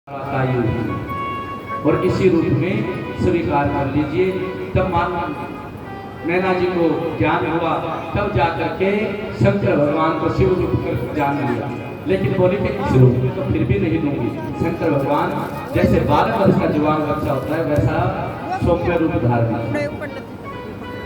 आयु और इसी रूप में स्वीकार कर लीजिए। तब मान नैना जी को ज्ञान हुआ, तब जाकर के शंकर भगवान को शिव रूप कर जान लिया। लेकिन बोले कि इस रूप में तो फिर भी नहीं दूंगी। शंकर भगवान जैसे 12 वर्ष का जवान बच्चा होता है वैसा सौम्य रूप धारण।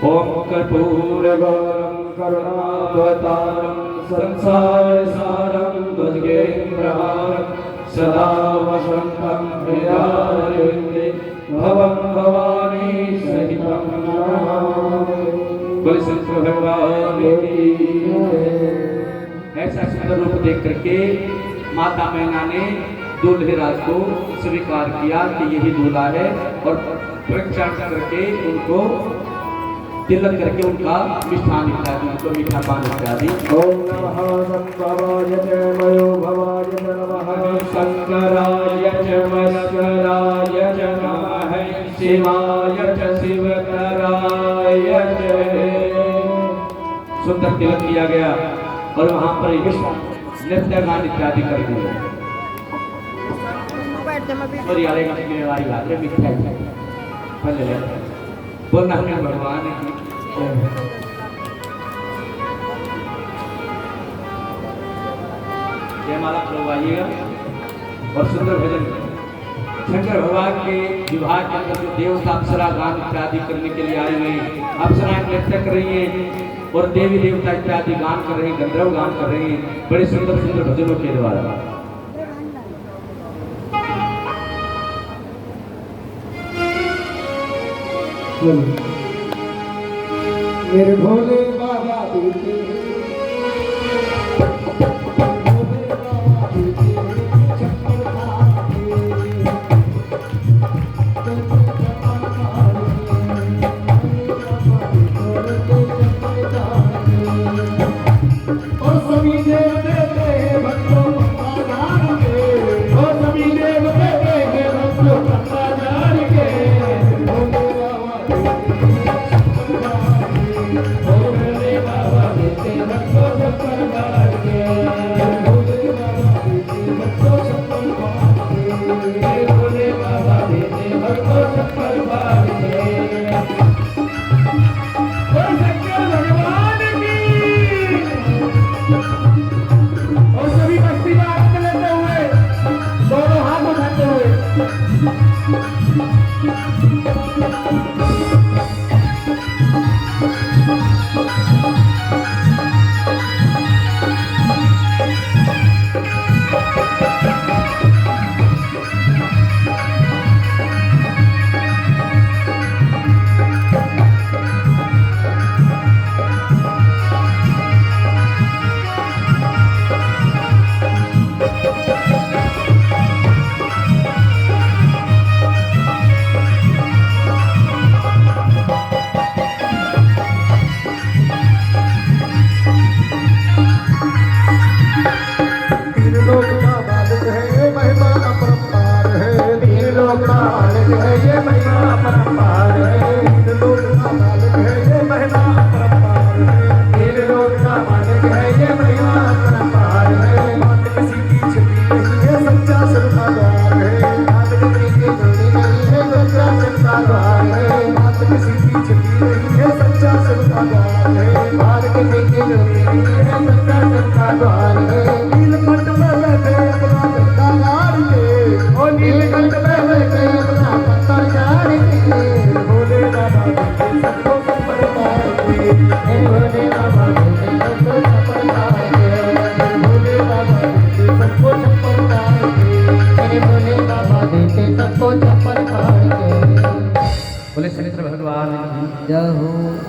ओम कर्पूर गौरम करुणावतारम संसार सारम भुजगेन्द्रहारम सदा वसंतम हृदयारविंदे भवं भवानी सहितं नमामि। बोले शंकर भगवान की जय। ऐसा सुंदर रूप देख करके माता मैना ने दूल्हे राज को स्वीकार किया कि यही दूल्हा है और प्रक्षालन करके उनको तिलक करके उनका मिष्ठान इत्यादि उनको मीठा पान इत्यादि। ओम नमः संभवाय च मयो भवाय नमः शंकराय च मस्कराय च नमः शिवाय च शिवतराय च। सुंदर तिलक किया गया और वहां पर नृत्य गान इत्यादि कर दिए। और यारे का वाली बात है मिथ्या है बोलना है भगवान की जयमाला करवाइएगा और सुंदर भजन। शंकर भगवान के विवाह के अंदर जो देवता अप्सरा गान इत्यादि करने के लिए आए हुए, अप्सराएं नृत्य कर रही हैं और देवी देवता इत्यादि गान कर रहे हैं, गंधर्व गान कर रहे हैं बड़े सुंदर सुंदर भजनों के द्वारा। मेरे भोले बाबा बेटे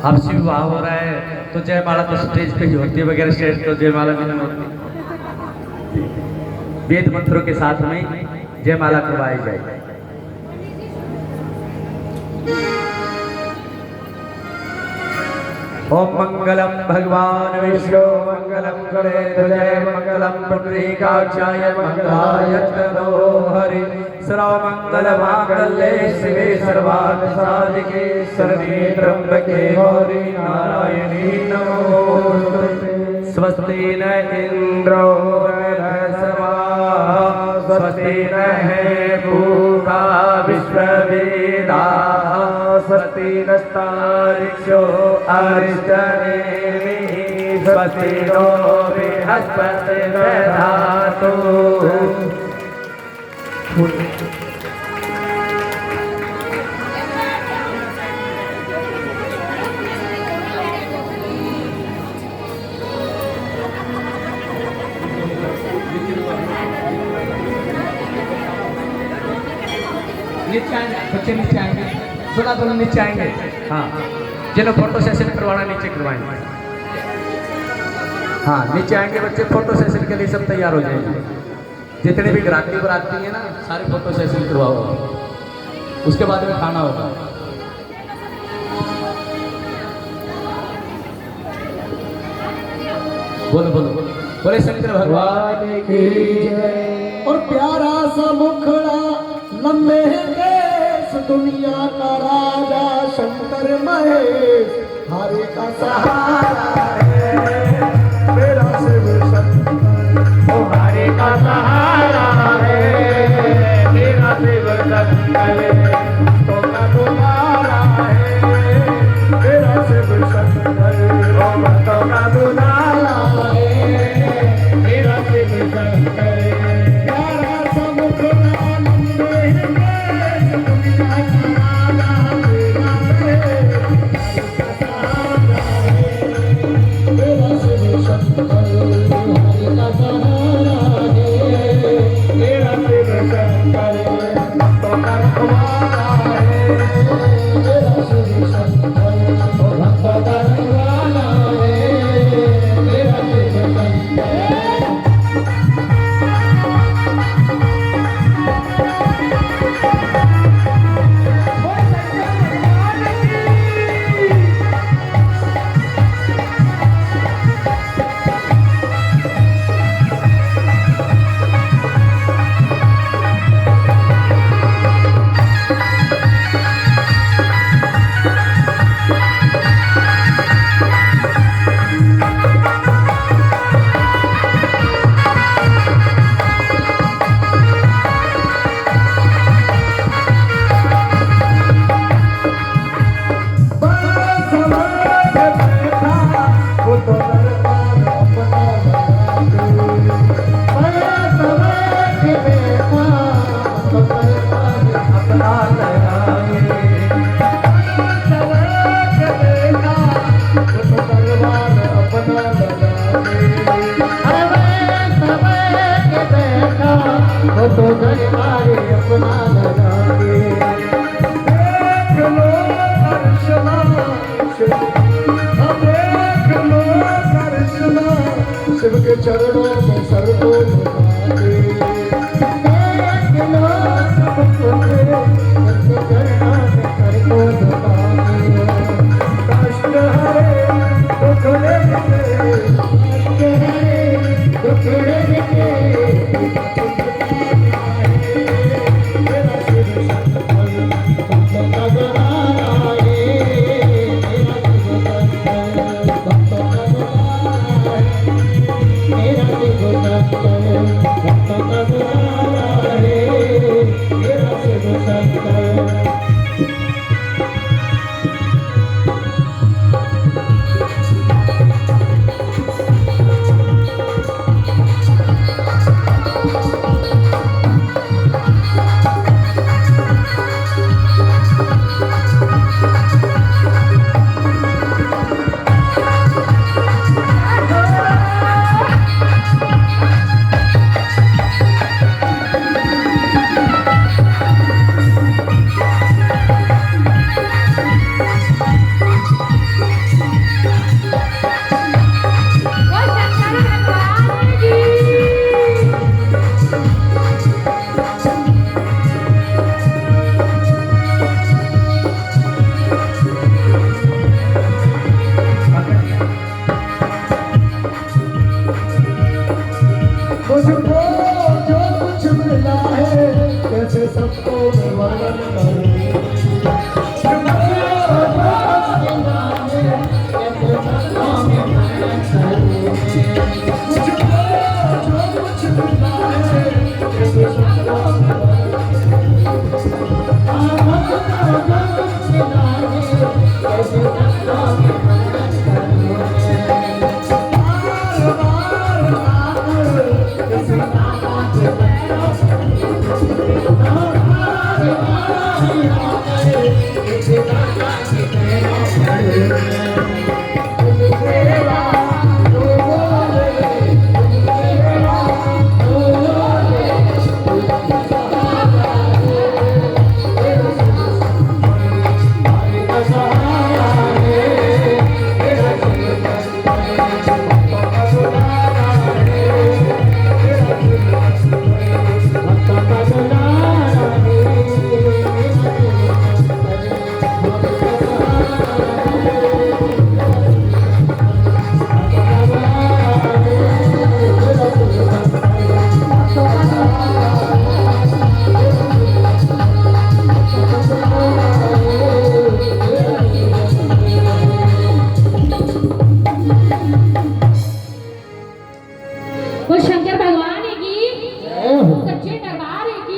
अब शिव विवाह हो रहा है तो जयमाला तो स्टेज पे ही होती है, वगैरह स्टेज तो जयमाला भी नहीं होती। वेद मंत्रों के साथ में जयमाला करवाई जाए। ओम मंगलम भगवान विष्णु मंगलम गणेश जय मंगलम पुंडरीकाक्षाय मंगलाय तनो हरि सर्व मंगल मांगल्ये शिवे सर्वार्थ साधिके शरण्ये त्र्यंबके गौरी नारायणी नमोस्तुते। स्वस्ति न इंद्रो वृद्धस्वा स्वस्ति नः पूषा विश्ववेदाः स्वस्ति नस्तार्क्ष्यो अरिष्टनेमिः स्वस्ति नो बृहस्पतिर्दधातु। नीचे आएंगे बच्चे, नीचे आएंगे, सुना दोनों नीचे आएंगे। हाँ, जिन्हें फोटो सेशन करवाना नीचे करवाएंगे। हाँ, नीचे आएंगे बच्चे, फोटो सेशन के लिए सब तैयार हो जाएंगे। जितने भी ग्राहकी बराती हैं ना, सारे फोटो सेशन करवाओ, उसके बाद में खाना होगा। बोलो बोलो बोलो, बोले शंकर भगवान की जय। और प्यारा सा मुखड़ा लंबे केस दुनिया का राजा शंकर महेश हरे का सहारा है मेरा शिव शंकर। ओ हरे का सहारा है मेरा शिव शंकर। तो का दुलारा है मेरा शिव शंकर। ओ भक्तों का दुलारा है मेरा शिव शंकर। प्यारा सा मुखड़ा तो दरबार अपना लगाए। देख लो दर्शना शिव के चरणों में सर को झुकाए। देख लो सबके चरणों में सर को झुकाए। कष्ट हरे दुख लेके, कष्ट हरे दुख लेके मुझको जो कुछ मिला है कैसे सबको मैं वर्णन करूं। मुझको जो कुछ मिला है कैसे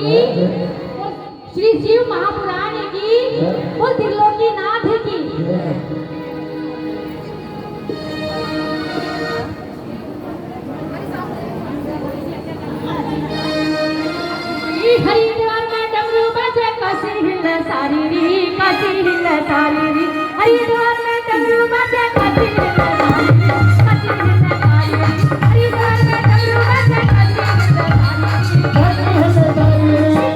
की श्री शिव महापुराण की बोल त्रिलोकी नाथ की हरिद्वार में डमरू बजे काशी हिल सारी री काशी हिल सारी री हरिद्वार में डमरू बजे काशी हिल सारी री काशी हिल सारी री हरिद्वार में डमरू बजे काशी हिल सारी री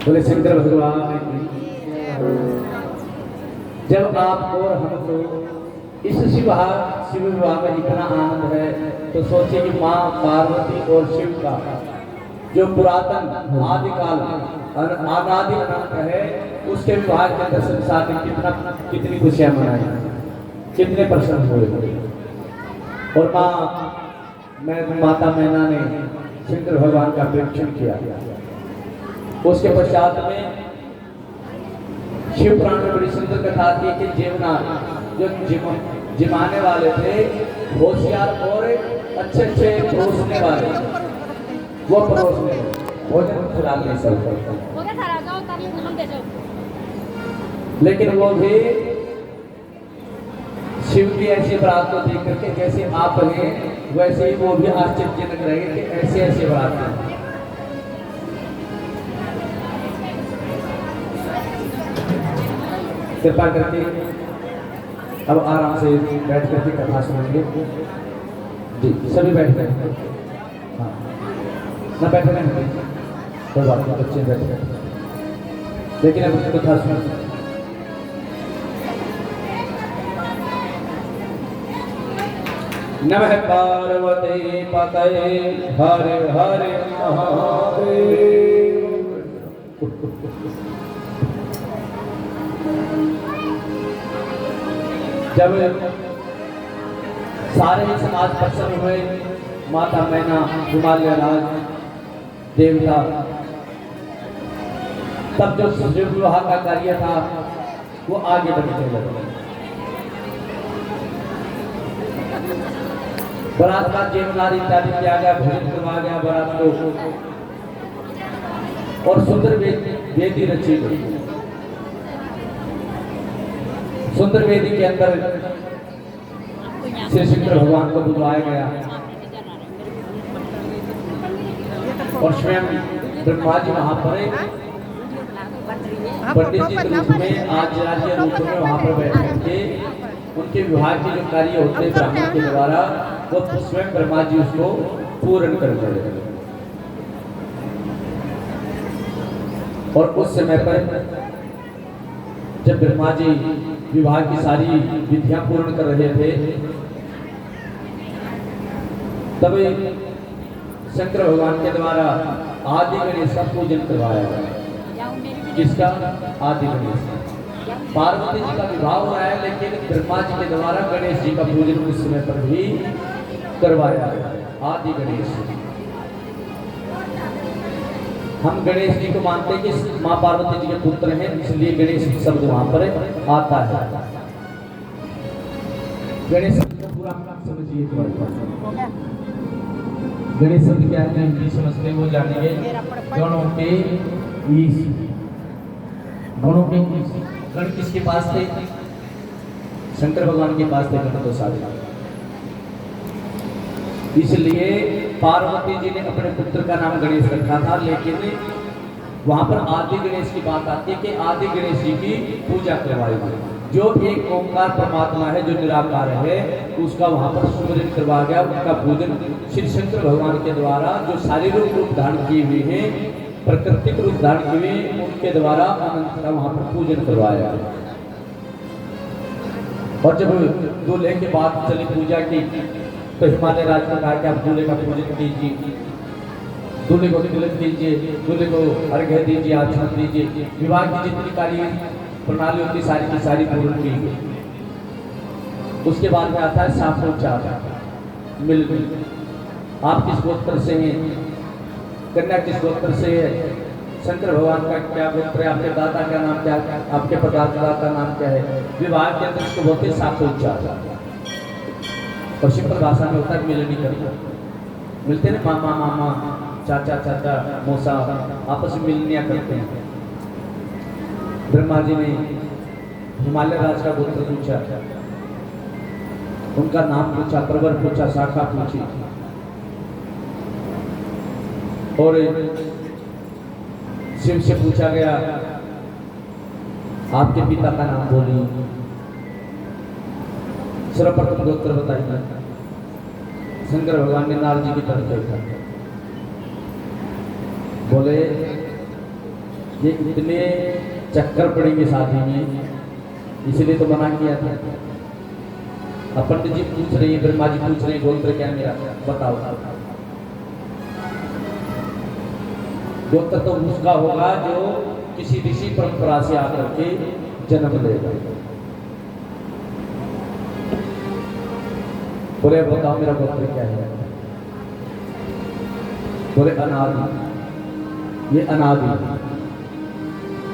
बोले शंकर भगवान की। जब आप और हमको इस शिव विवाह में इतना आनंद है तो सोचिए कि माँ पार्वती और शिव का जो पुरातन आदिकाल अनादि अनंत है उसके विवाह के अंदर संसार में कितनी खुशियां मनाई, कितने प्रसन्न हुए। और माता मैना ने शंकर भगवान का प्रेक्षण किया। उसके पश्चात में शिव पुराण में बड़ी सुंदर कथा आती है कि जीवनाथ जो जिमाने वाले थे, होशियार और अच्छे परोसने वाले, वो परोसने भोजन खिलाते सब, लेकिन वो भी शिव की ऐसी बारात को देख करके जैसे आप हैं वैसे ही वो भी आश्चर्यजनक रहे कि ऐसे ऐसे बारात हैं। कृपा करके अब आराम से बैठ करके कथा सुनेंगे जी, सभी बैठ गए। हाँ ना बैठ गए, कोई बात नहीं, बच्चे बैठ गए, लेकिन अब कथा सुन। नमः पार्वती पतये हर हर महादेव। जब सारे ही समाज प्रसन्न हुए, माता मैना, हिमालय राज देवता, तब जो शिव विवाह का कार्य था वो आगे बढ़ने लगा। बारात का जीवनार इत्यादि किया गया, भोजन करवा गया बारात को, और सुंदर वेदी रची गई। सुंदर वेदी के अंदर श्री शंकर भगवान को बुलाया गया और स्वयं ब्रह्मा जी वहां पर पंडित जी के रूप में, आचार्य रूप में वहां पर बैठ के उनके विवाह के जो कार्य होते हैं ब्राह्मण के द्वारा, वो स्वयं ब्रह्मा जी उसको पूर्ण करते हैं। और उस समय पर जब ब्रह्मा जी विवाह की सारी विधियां पूर्ण कर रहे थे, तब शंकर भगवान के द्वारा आदि गणेश का पूजन करवाया गया। किसका? आदि गणेश। पार्वती जी का विवाह हो रहा है, लेकिन ब्रह्मा जी के द्वारा गणेश जी का पूजन उस समय पर भी करवाया गया। आदि गणेश, हम गणेश जी को मानते हैं कि माँ पार्वती जी के पुत्र हैं, इसलिए गणेश शब्द वहां पर आता है। गणेश शब्द का पूरा समझिए। गणेश शब्द क्या है, हिंदी समझते वो जानेंगे। गणों के ईश, गणों के ईश। गण किसके पास थे? शंकर भगवान के पास थे गण तो सारे। इसलिए पार्वती जी ने अपने पुत्र का नाम गणेश रखा था, लेकिन वहां पर आदि गणेश की बात आती है कि आदि गणेश जी की पूजा करवाई गई। जो एक ओंकार परमात्मा है, जो निराकार है, उसका वहां पर सुमिरन करवाया गया। उनका पूजन श्री शंकर भगवान के द्वारा, जो शारीरिक रूप धारण किए हुए हैं, प्राकृतिक रूप धारण किए हुए, उनके द्वारा अनंत का वहां पर पूजन करवाया गया। और जब दूल्हे के बाद चली पूजा की, तो हिमालय राज ने कहा कि आप दूल्हे का पूजन कीजिए, दूल्हे को तिलक दीजिए, दूल्हे को अर्घ्य दीजिए, आचमन दीजिए। विवाह की जितनी कार्य प्रणाली होती सारी की सारी पूर्ण की गई। उसके बाद में आता है साफोचार, मिलनी। आप किस गोत्र से हैं? कन्या किस गोत्र से है? शंकर भगवान का क्या गोत्र है? आपके दादा का नाम क्या है? आपके परदादा का नाम क्या है? विवाह के अंदर इसको बोलते हैं साफोचार। और सिंपल भाषा में होता है मिलनी करना। मिलते ना, मामा मामा, चाचा चाचा, मौसा, आपस में मिलनियाँ करते हैं। ब्रह्मा जी ने हिमालय राज का गोत्र पूछा, उनका नाम पूछा, प्रवर पूछा, शाखा पूछी, और शिव से पूछा गया आपके पिता का नाम बोलिए, सर्वप्रथम गोत्र बताइए। शंकर भगवान ने नारद जी की तरफ देखा, बोले ये इतने चक्कर पड़ेंगे शादी में, इसलिए तो मना किया था। अब पंडित जी पूछ रही है, ब्रह्मा जी पूछ रहे हैं, गोत्र क्या मेरा, बताओ। गोत्र तो उसका होगा जो किसी ऋषि परंपरा से आकर के जन्म लेगा। बोले बताओ मेरा गोत्र क्या है? बोले अनादि। ये अनादि।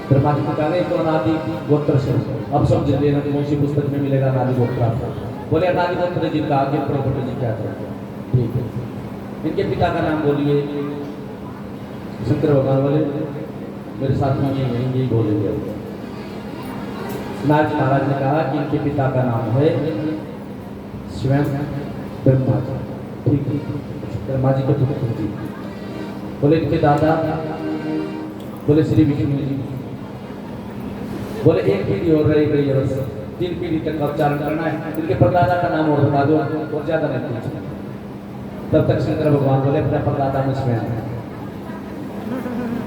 ब्रह्मा जी को कहा तो अनादि गोत्र से, अब समझ लेना कौन सी पुस्तक में मिलेगा अनादि गोत्र। बोले अनादि गोत्र जिनका आगे प्रॉपर्टी जी क्या कहते हैं, ठीक है। इनके पिता का नाम बोलिए। शंकर भगवान बोले मेरे साथ में यही बोलेंगे। नारद महाराज ने कहा कि इनके पिता का नाम है स्वयं ब्रह्मा जी, ठीक है, ब्रह्मा जी के पुत्र जी। बोले इनके दादा, बोले श्री विष्णु जी। बोले एक पीढ़ी और रह गई है, बस 3 पीढ़ी तक का उच्चारण करना है। इनके परदादा का नाम और बता दो, और ज्यादा नहीं पूछना। तब तक शंकर भगवान बोले अपना परदादा में स्वयं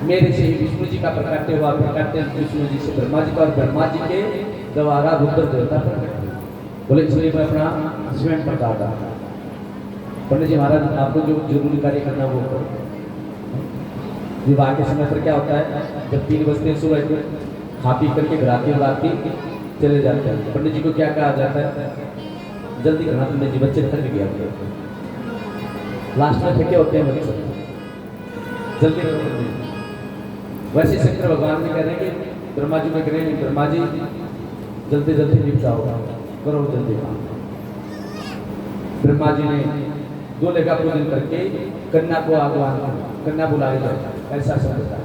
मेरे से ही विष्णु जी का प्रकट हुआ, प्रकट विष्णु जी से ब्रह्मा जी का, और ब्रह्मा जी के द्वारा रुद्र देवता प्रकट हुए। बोले इसलिए मैं अपना स्वयं परदादा। पंडित जी महाराज आपको जो जरूरी कार्य करना वो करो। विवाह के समय पर क्या होता है, जब 3 बजते हैं सुबह को, खा पी करके घराती चले जाते हैं। पंडित जी को क्या कहा जाता है, जल्दी करना पंडित जी, बच्चे थक गया। लास्ट में थके होते हैं बच्चे, जल्दी करो। वैसे शंकर भगवान ने कह रहे हैं कि ब्रह्मा जी को कह रहे हैं ब्रह्मा जी जल्दी जल्दी निपटाओ, करो जल्दी काम। ब्रह्मा जी ने दूल्हे का पूजन करके कन्या को आह्वान किया, कन्या बुलाई जाए, ऐसा समझता है।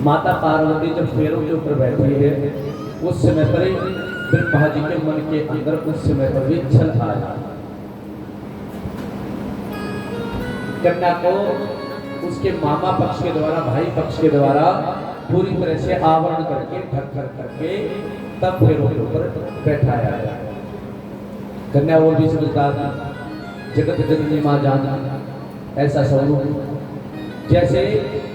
माता पार्वती जब पैरों के ऊपर बैठी है, उस समय पर ब्रह्मा जी के मन के अंदर उस समय पर भी छल आया। कन्या को उसके मामा पक्ष के द्वारा, भाई पक्ष के द्वारा पूरी तरह से आवरण करके ढक करके तब पैरों के ऊपर बैठाया गया। कन्या वो भी समझदार, जगत जननी माँ जान, ऐसा स्वरूप। जैसे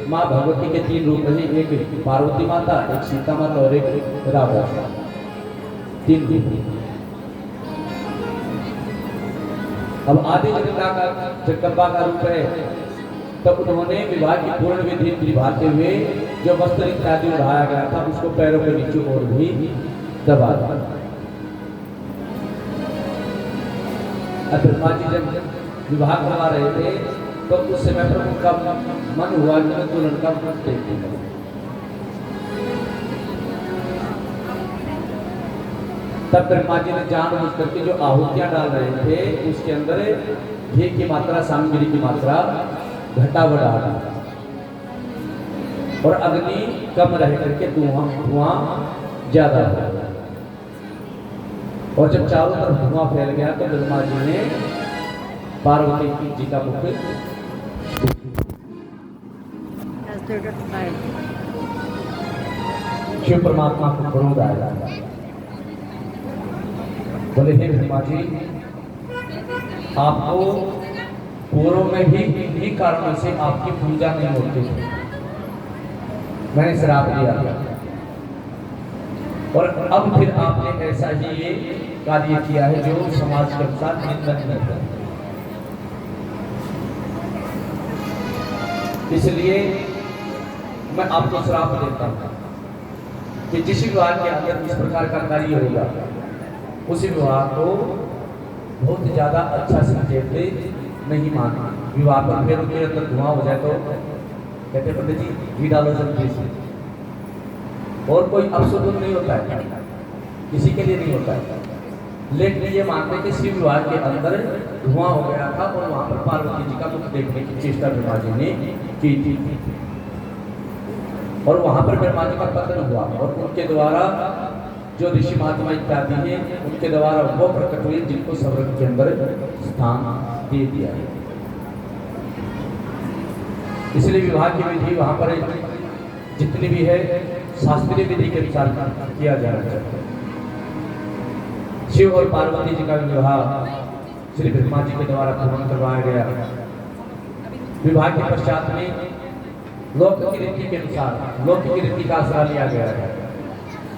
माँ भगवती के 3 रूप हैं, एक पार्वती माता, एक सीता माता और एक राधा, 3 रूप। अब आदि जगदम्बा का रूप है। तब उन्होंने विवाह की पूर्ण विधि निभाते हुए जो वस्त्र इत्यादि उड़ाया गया था उसको पैरों के नीचे और भी दबा दिया। ब्रह्मा जी जब विवाह करवा रहे थे तो उस समय पर उनका मन हुआ कि दुल्हन का मुख देखने। तब ब्रह्मा जी ने जानबूझ करके जो आहुतियां डाल रहे थे उसके अंदर घी की मात्रा, सामग्री की मात्रा घटा बढ़ा और अग्नि कम रह करके धुआं ज्यादा हो। और जब चारों तरफ धुआं फैल गया तो ब्रह्मा जी ने पार्वती जी का मुख शिव परमात्मा को क्रोध आया। बोले हे ब्रह्मा जी, आपको पूर्व में भी इन्हीं कारणों से आपकी पूजा नहीं होती थी, मैंने श्राप दिया था। और अब फिर आपने ऐसा ही ये कार्य किया है जो समाज के अनुसार निंदनीय है। इसलिए मैं आपको श्राप देता हूं कि जिस विवाह के अंदर इस प्रकार का कार्य होगा उसी विवाह को बहुत ज्यादा अच्छा संकेत नहीं माना। विवाह पर फिर उनके अंदर धुआं हो जाए तो कहते पंडित जी घी डालो जल्दी से। और कोई अपशुभन नहीं होता है, किसी के लिए नहीं होता है। लेकिन ये मानते कि शिव विवाह के अंदर धुआं हो गया था और वहां पर पार्वती जी का मुख देखने की चेष्टा ब्रह्मा जी ने की थी। और वहां पर ब्रह्मा जी का पतन हुआ और उनके द्वारा जो ऋषि महात्मा इत्यादि हैं उनके द्वारा वो प्रकट हुए जिनको स्वर्ग के अंदर स्थान दे दिया। इसलिए विवाह की विधि वहां पर जितनी भी है शास्त्रीय विधि के अनुसार किया जाना चाहिए। शिव और पार्वती जी का विवाह श्री ब्रह्मा जी के द्वारा पूर्ण करवाया गया। विवाह के पश्चात में लोक की रीति के अनुसार, लोक की रीति का आसरा लिया गया है।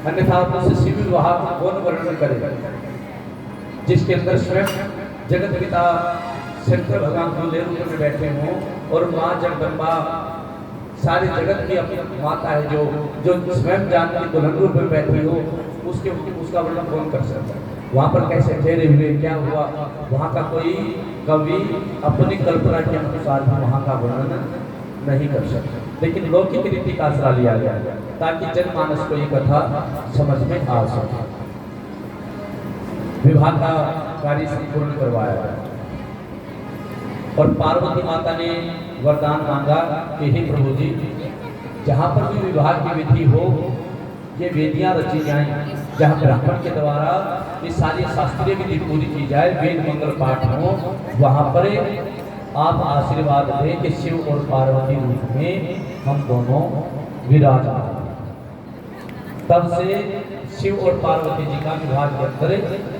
अन्यथा उससे शिव विवाह कौन वर्णन करे, जिसके अंदर स्वयं जगत पिता शंकर भगवान दूल्हे रूप में बैठे हों और माँ जगदम्बा सारे जगत की अपनी माता है, जो स्वयं जानती दुल्हन रूप में बैठी हो, उसका वर्णन कौन कर सकता है? वहाँ पर कैसे ठहरे हुए, क्या हुआ, वहाँ का कोई कवि अपनी कल्पना के अनुसार भी वहाँ का वर्णन नहीं कर सकता। लेकिन लौकिक रीति का आसरा लिया गया ताकि जनमानस को ये कथा समझ में आ सके। विवाह का कार्य संपूर्ण करवाया गया और पार्वती माता ने वरदान मांगा कि हे प्रभु जी, जहाँ पर भी विवाह की विधि हो, ये वेदियां रची जाएं, जहाँ ब्राह्मण के द्वारा ये सारी शास्त्रीय विधि पूरी की जाए, वेद मंगल पाठ हो, वहाँ पर आप आशीर्वाद दें कि शिव और पार्वती रूप में हम दोनों विराजमान। तब से शिव और पार्वती जी का विवाह के अंदर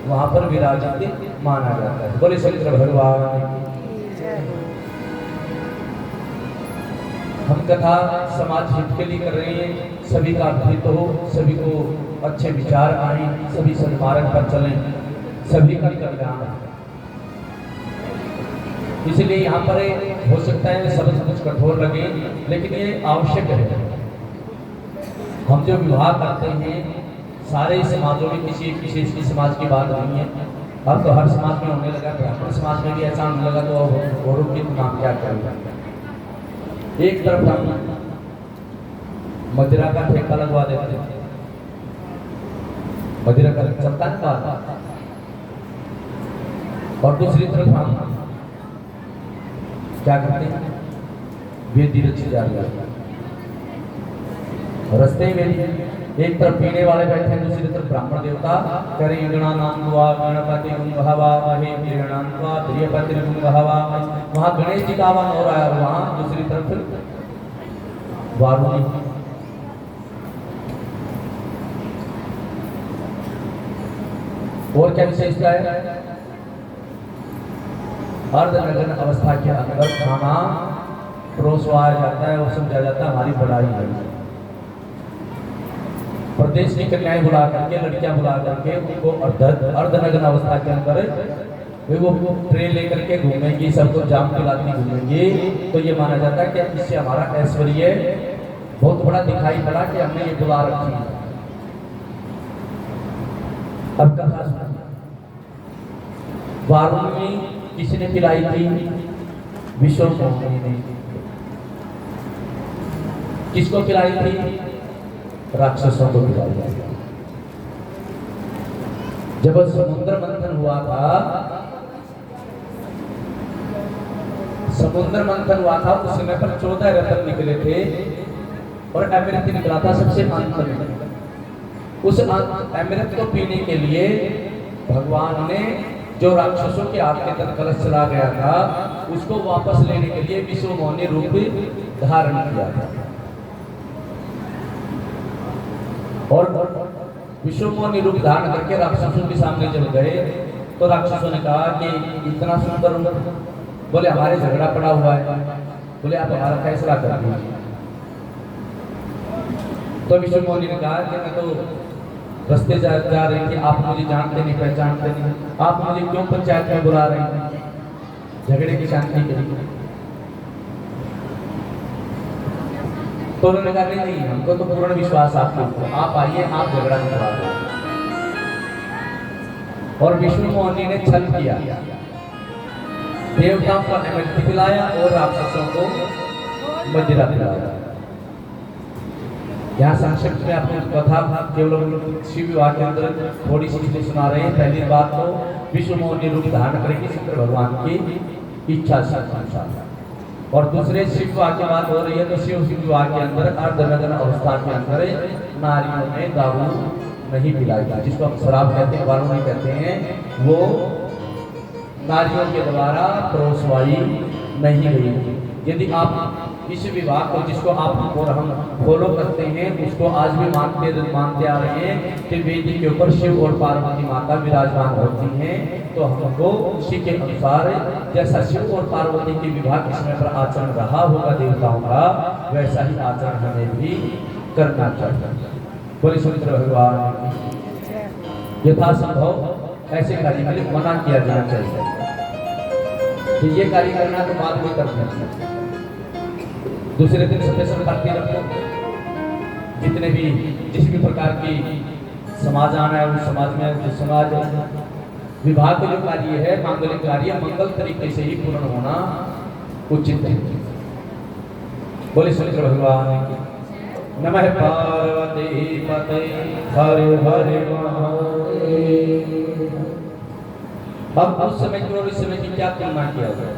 वहाँ पर विराजित माना जाता है। बोले शंकर भगवान। हम कथा समाज हित के लिए कर रहे हैं, सभी का हित हो, सभी को अच्छे विचार आए, सभी सन्मार्ग पर चलें, सभी का कल्याण। इसलिए यहाँ पर हो सकता है शब्द कुछ कठोर लगे, लेकिन ये आवश्यक है। हम जो विवाह करते हैं सारे समाजों में, किसी विशेष की समाज की बात नहीं है। अब तो हर समाज में होने लगा, ब्राह्मण समाज में भी ऐसा होने लगा, तो औरों के नाम क्या करेगा। एक तरफ हम मदिरा का ठेका लगवा देते हैं, मदिरा का चलता है, और दूसरी तरफ हम क्या करते हैं, वेदी रची जा रही है, रस्ते वेदी। एक तरफ पीने वाले बैठे हैं, दूसरी तरफ ब्राह्मण देवता करें गणानान्वा गणपति गुंगहवा महे गणान्वा प्रियपति गुंगहवा। वहाँ गणेश जी का आह्वान हो रहा है, वहाँ दूसरी तरफ वारुणी। और क्या विशेषता है? अर्धनग्न अवस्था के अंदर खाना परोसवाया जाता है और समझा जाता है हमारी बड़ाई है। प्रदेश की कन्याएं बुला करके, लड़कियां बुला करके उनको अर्धनग्न अवस्था के अंदर वो ट्रे लेकर के घूमेंगी, सबको जाम पिलाती घूमेंगी, तो ये माना जाता है कि इससे हमारा ऐश्वर्य बहुत बड़ा दिखाई पड़ा कि हमने ये बुला रखी है। अब कथा वारुणी किसने पिलाई थी? विश्वमोहिनी ने। किसको पिलाई थी? राक्षसों को पिलाई। जब समुद्र मंथन हुआ था, समुद्र मंथन हुआ था उस समय पर 14 रत्न निकले थे और अमृत निकला था सबसे अंत में। उस अमृत को पीने के लिए भगवान ने जो राक्षसों के हाथ के अंदर कलश चला गया था, उसको वापस लेने के लिए विश्वमोहिनी रूप धारण किया था। और विश्वमोहिनी रूप धारण करके राक्षसों के सामने जब गए तो राक्षसों ने कहा कि इतना सुंदर, बोले हमारे झगड़ा पड़ा हुआ है, बोले आप हमारा फैसला कर दीजिए। तो विश्वमोहिनी ने कहा कि मैं तो रास्ते जा रही थी, आप मुझे जानते नहीं, पहचानते नहीं, आप मुझे क्यों पंचायत में बुला रहे हैं झगड़े की शांति के लिए? तो उन्होंने कहा नहीं, हमको तो पूर्ण विश्वास आपके ऊपर, आप आइए, आप झगड़ा नहीं करा रहे। और विष्णुमोहिनी ने छल किया, देवताओं को अमृत पिलाया और राक्षसों को मदिरा पिलाया। यहाँ संक्षिप्त में आपने कथा केवल शिव विवाह के अंदर थोड़ी सी सुना रहे हैं। पहली बात तो विश्वमोहिनी रूप धारण करेगी शंकर भगवान की इच्छा से अनुसार, और दूसरे शिव विवाह की बात हो रही है तो शिव विवाह के अंदर अर्धनग्न अवस्था के अंदर नारियों ने दारू नहीं पिलाई, जिसको हम शराब कहते हैं, वारुणी कहते हैं, वो नारियों के द्वारा परोसवाई नहीं गई। यदि आप इस विवाह को जिसको आप और हम फॉलो करते हैं, उसको आज भी मानते आ रहे हैं कि वेदी के ऊपर शिव और पार्वती माता विराजमान होती हैं। तो हमको उसी के अनुसार जैसा शिव और पार्वती के विवाह के समय पर आचरण रहा होगा देवताओं का, वैसा ही आचरण हमें भी करना चाहिए। बोले शंकर भगवान यथासंभव ऐसे कार्य के लिए मना किया जाना चाहिए कि ये कार्य करना तो बाद में करना चाहिए। दूसरे दिन स्पेशल पार्टी रखो, जितने भी जिस भी प्रकार की समाज आना है उस समाज में जो समाज विवाह का जो कार्य है, मांगलिक कार्य मंगल तरीके से ही पूर्ण होना उचित है। बोले शंकर भगवान की नमः पार्वती पते हर हर महादेव। अब उस समय की और इस समय की क्या तुलना किया जाए?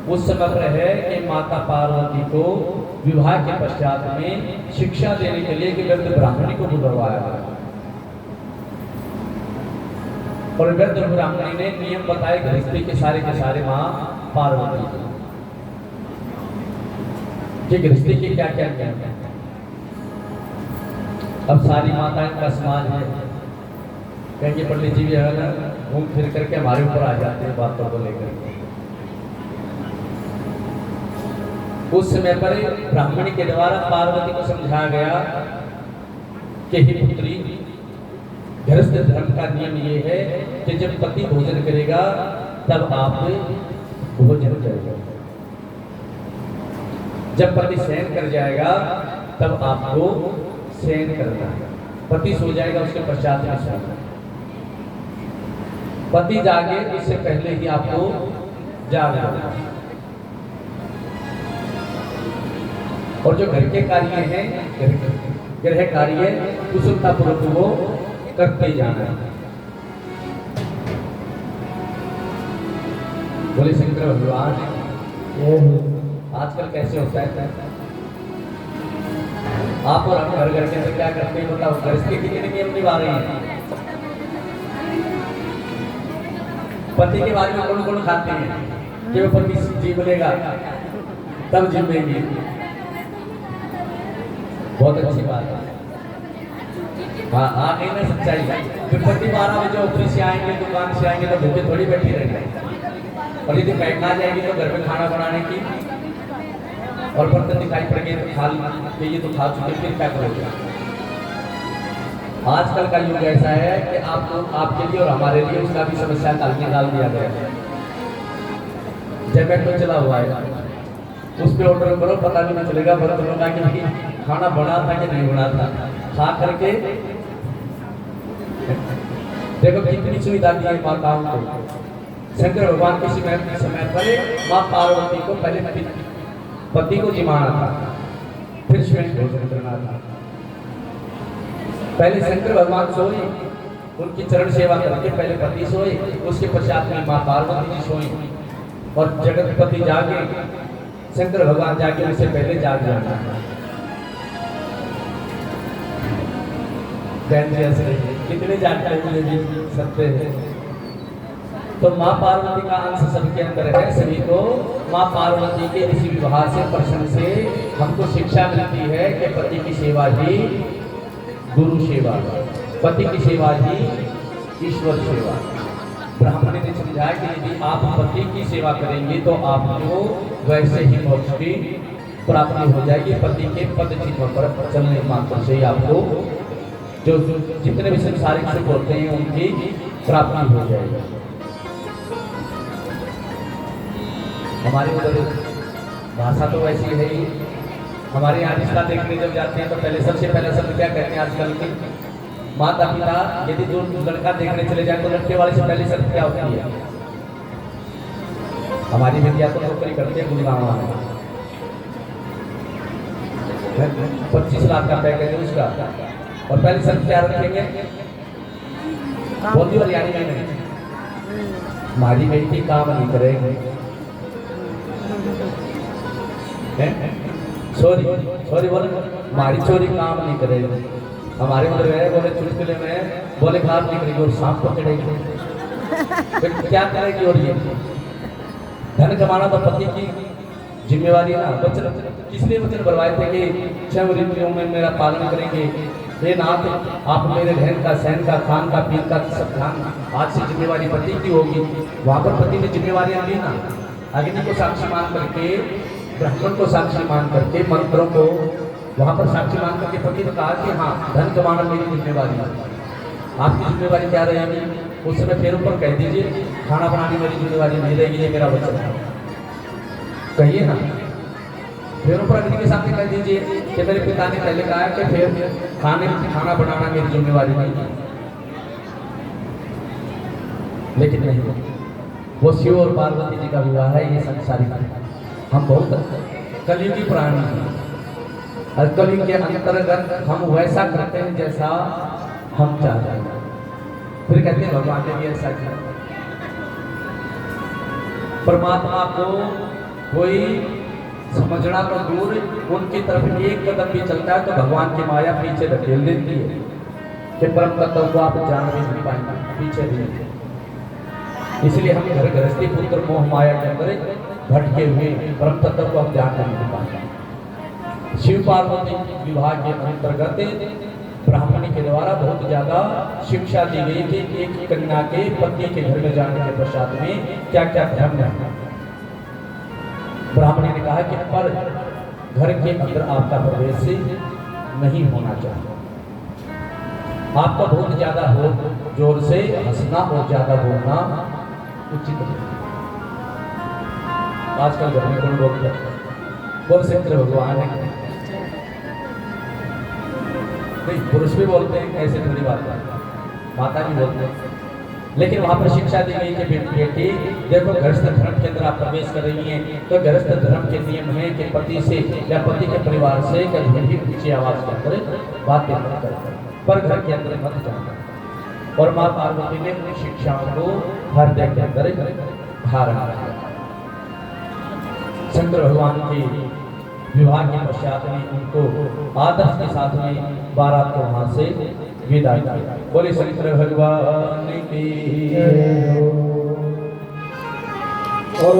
उस समय पर है कि माता पार्वती को विवाह के पश्चात में शिक्षा देने के लिए कि वृद्ध ब्राह्मणी को बुलवाया गया और वृद्ध ब्राह्मणी ने नियम बताए गृहस्थी के सारे माँ पार्वती कि गृहस्थी के क्या क्या नियम है। अब सारी माताएं का समाज है, कहेंगे पंडित जी भी है ना, घूम फिर करके हमारे ऊपर आ जाते हैं बातों को लेकर। उस समय पर ब्राह्मणी के द्वारा पार्वती को समझाया गया कि हे पुत्री, गृहस्थ धर्म का नियम ये है कि जब पति भोजन करेगा तब आप भोजन करेगा, जब पति शयन कर जाएगा तब आपको शयन करना है, पति सो जाएगा उसके पश्चात में सोना, पति जागे इससे पहले ही आपको जागना है। और जो घर के कार्य हैं, गृह कार्य कुशलता पूर्वक वो करते जाना है। बोले शंकर भगवान आजकल कैसे होता है, आप और हम घर के अंदर क्या करते हैं बताओ? घर के कितने नियम निभा रहे हैं? पति के बारे में कौन कौन खाते हैं कि वो पति जी बोलेगा तब जिम्मेगी, बहुत अच्छी बात है। हाँ आ गई ना सच्चाई। फिर पति 12 बजे ऑफिस से आएंगे, दुकान से आएंगे तो भूखे थोड़ी बैठी रहेंगे, और यदि बैठ ना जाएगी तो घर में खाना बनाने की और बर्तन दिखाई पड़ गए तो खा लीजिए, तो खा चुके फिर क्या करोगे? आजकल का युग ऐसा है कि आपके लिए और हमारे लिए उसका भी समस्या निकाल दिया गया है। जोमेटो चला हुआ है, उस पर ऑर्डर करो, पता भी नहीं चलेगा बर्तनों का कि खाना बना था कि नहीं बना था, खा करके देखो कितनी सुविधा दी है माताओं को। शंकर भगवान के समय पर माँ पार्वती को पहले पति को जिमाना था, फिर स्वयं भोजन करना था। पहले शंकर भगवान सोए, उनकी चरण सेवा करके पहले पति सोए, उसके पश्चात में माँ पार्वती जी सोई, और जगतपति जागे, शंकर भगवान जागे उससे पहले जाग जाना। कितने जागते हैं सत्य है। तो माँ पार्वती का अंश सबके अंदर है। सभी को माँ पार्वती के इसी विवाह से प्रसन्न से हमको शिक्षा मिलती है कि पति की सेवा ही गुरु सेवा, पति की सेवा ही ईश्वर सेवा। ब्राह्मण ने समझाया कि यदि आप पति की सेवा करेंगे तो आपको वैसे ही मोक्ष की प्राप्ति हो जाएगी। पति के पद चिन्हों पर चलने मात्र से ही आपको जो जितने भी संसारिक सुख होते हैं उनकी प्राप्ति हो जाएगी। हमारी उधर भाषा तो वैसी है ही। हमारे यहाँ रिश्ता देखने जब जाते हैं तो पहले सबसे पहले सब क्या कहते हैं आजकल के माता पिता, यदि जो लड़का देखने चले जाए तो लड़के वाले से पहले शर्त क्या होती है? हमारी बेटियां तो नौकरी करती है गुड़गांव में, 25 लाख का पैकेज है उसका, और पहले शर्त क्या रखेंगे? बोलती और यानी नहीं, हमारी बेटी काम नहीं करेगी। सॉरी बोले हमारी चोरी काम नहीं करेगी। हमारे उधर गए बोले चुटकुले में बोले खाप नहीं करेगी और सांप को चढ़ेगी। फिर क्या करेगी? और ये धन कमाना तो पति की जिम्मेवारी ना वचन किसने वचन बनवाए थे कि 6 ऋतुओं में मेरा पालन करेंगे। हे नाथ, आप मेरे रहन का, सहन का, खान का, पीन का सब ध्यान, आज से जिम्मेवारी पति की होगी। वहां पर पति ने जिम्मेवारियां ली ना, अग्नि को साक्षी मान करके, ब्राह्मण को साक्षी मान करके, मंत्रों को वहां पर साक्षी मान करके पति ने कहा कि हाँ, धन कमाना मेरी जिम्मेवारी है। आपकी जिम्मेवारी क्या रहेगी? उस समय फिर ऊपर कह दीजिए, खाना बनाने मेरी जिम्मेवारी नहीं रहेगी, ये मेरा वचन है, कहिए ना। फिर ऊपर अग्नि के सामने कह दीजिए कि मेरे पिता ने पहले कहा कि फिर खाना बनाना मेरी जिम्मेवारी नहीं है। लेकिन नहीं, वो शिव और पार्वती जी का विवाह है, ये संसारिक है। हम बहुत कलयुगी प्राणी हैं और कलयुग के अंतर्गत हम वैसा करते हैं जैसा हम चाहते हैं। फिर कहते हैं भगवान ने भी ऐसा किया। परमात्मा को कोई समझना तो दूर, उनकी तरफ एक कदम भी चलता है तो भगवान की माया पीछे धकेल देती है कि परम तत्व को आप जान भी नहीं पाएंगे, पीछे भी। इसलिए हम घर गृहस्थी पुत्र मोह माया के अंदर भटके हुए परम तत्व को हम जान नहीं पाएंगे। शिव पार्वती विवाह के अंतर्गत ब्राह्मणी के द्वारा बहुत ज्यादा शिक्षा दी गई कि एक कन्या के पति के घर में जाने के पश्चात में क्या क्या धर्म है। ब्राह्मणी ने कहा कि पर घर के अंदर आपका प्रवेश नहीं होना चाहिए, आपका बहुत ज्यादा हो जोर से हंसना और ज्यादा बोलना उचित नहीं। आजकल घर में कौन बोलते हैं? बोल सकते भगवान है नहीं, पुरुष भी बोलते हैं, ऐसे थोड़ी बात है, माता भी बोलते हैं। लेकिन वहां पर शिक्षा दी गई कि बेटी देखो, गृहस्थ धर्म के अंदर आप प्रवेश कर रही हैं तो गृहस्थ धर्म के नियम है कि पति से या पति के परिवार से कभी भी ऊंची आवाज के अंदर बातें मत करें, पर घर के अंदर मत जाना। और माँ पार्वती ने उन शिक्षाओं को हृदय के अंदर धारण किया। शंकर भगवान के विवाह के पश्चात में उनको आदर के साथ में बारात को वहां से विदा किया। बोले शंकर भगवान की। और